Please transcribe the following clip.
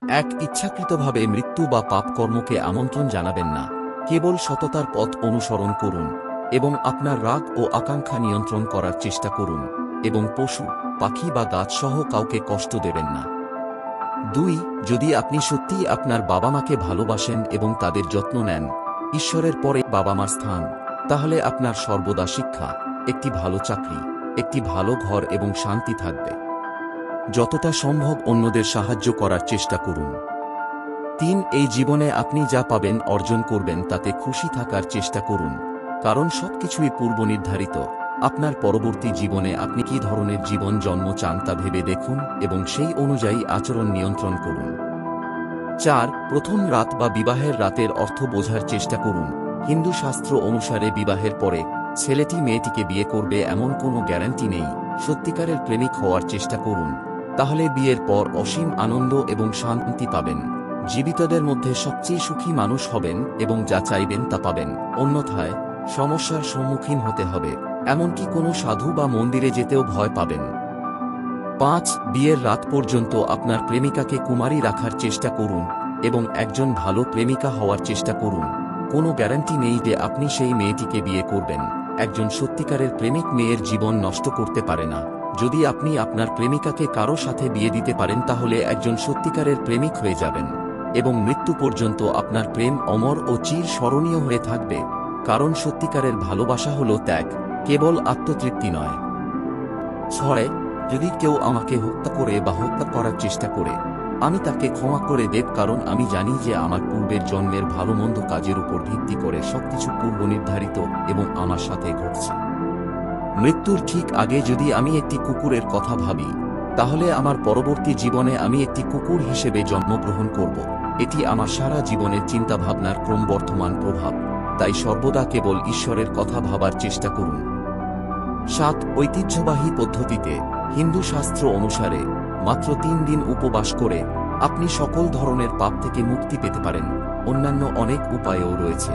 ইচ্ছাকৃতভাবে মৃত্যু বা পাপ কর্মকে আমন্ত্রণ জানাবেন না, কেবল সততার পথ অনুসরণ করুন এবং আপনার রাগ ও আকাঙ্ক্ষা নিয়ন্ত্রণ করার চেষ্টা করুন এবং পশু, পাখি বা গাছসহ কাউকে কষ্ট দেবেন না। 2. যদি আপনি সত্যিই আপনার বাবা মাকে ভালোবাসেন এবং তাদের যত্ন নেন, ঈশ্বরের পরে বাবা মার স্থান, তাহলে আপনার সর্বদা শিক্ষা, একটি ভালো চাকরি, একটি ভালো ঘর এবং শান্তি থাকবে। যতটা সম্ভব অন্যদের সাহায্য করার চেষ্টা করুন। 3. এই জীবনে আপনি যা পাবেন অর্জন করবেন তাতে খুশি থাকার চেষ্টা করুন, কারণ সবকিছুই পূর্বনির্ধারিত। আপনার পরবর্তী জীবনে আপনি কী ধরনের জীবন জন্ম চান তা ভেবে দেখুন এবং সেই অনুযায়ী আচরণ নিয়ন্ত্রণ করুন। 4. প্রথম রাত বা বিবাহের রাতের অর্থ বোঝার চেষ্টা করুন। হিন্দু শাস্ত্র অনুসারে বিবাহের পরে ছেলেটি মেয়েটিকে বিয়ে করবে এমন কোনো গ্যারান্টি নেই। সত্যিকারের প্রেমিক হওয়ার চেষ্টা করুন, তাহলে বিয়ের পর অসীম আনন্দ এবং শান্তি পাবেন। জীবিতদের মধ্যে সবচেয়ে সুখী মানুষ হবেন এবং যা চাইবেন তা পাবেন, অন্যথায় সমস্যার সম্মুখীন হতে হবে, এমনকি কোনো সাধু বা মন্দিরে যেতেও ভয় পাবেন। 5. বিয়ের রাত পর্যন্ত আপনার প্রেমিকাকে কুমারী রাখার চেষ্টা করুন এবং একজন ভালো প্রেমিকা হওয়ার চেষ্টা করুন। কোনো গ্যারান্টি নেই যে আপনি সেই মেয়েটিকে বিয়ে করবেন। একজন সত্যিকারের প্রেমিক মেয়ের জীবন নষ্ট করতে পারে না। যদি আপনি আপনার প্রেমিকাকে কারো সাথে বিয়ে দিতে পারেন তাহলে একজন সত্যিকারের প্রেমিক হয়ে যাবেন এবং মৃত্যু পর্যন্ত আপনার প্রেম অমর ও চির স্মরণীয় হয়ে থাকবে, কারণ সত্যিকারের ভালোবাসা হল ত্যাগ, কেবল আত্মতৃপ্তি নয়। 6. যদি কেউ আমাকে হত্যা করে বা হত্যা করার চেষ্টা করে, আমি তাকে ক্ষমা করে দেব, কারণ আমি জানি যে আমার পূর্বের জন্মের ভালো মন্দ কাজের উপর ভিত্তি করে সবকিছু পূর্বনির্ধারিত এবং আমার সাথে ঘটছে। মৃত্যুর ঠিক আগে যদি আমি একটি কুকুরের কথা ভাবি, তাহলে আমার পরবর্তী জীবনে আমি একটি কুকুর হিসেবে জন্মগ্রহণ করব। এটি আমার সারা জীবনের চিন্তাভাবনার ক্রমবর্ধমান প্রভাব, তাই সর্বদা কেবল ঈশ্বরের কথা ভাবার চেষ্টা করুন। 7. ঐতিহ্যবাহী পদ্ধতিতে হিন্দু শাস্ত্র অনুসারে মাত্র 3 দিন উপবাস করে আপনি সকল ধরনের পাপ থেকে মুক্তি পেতে পারেন। অন্যান্য অনেক উপায়ও রয়েছে।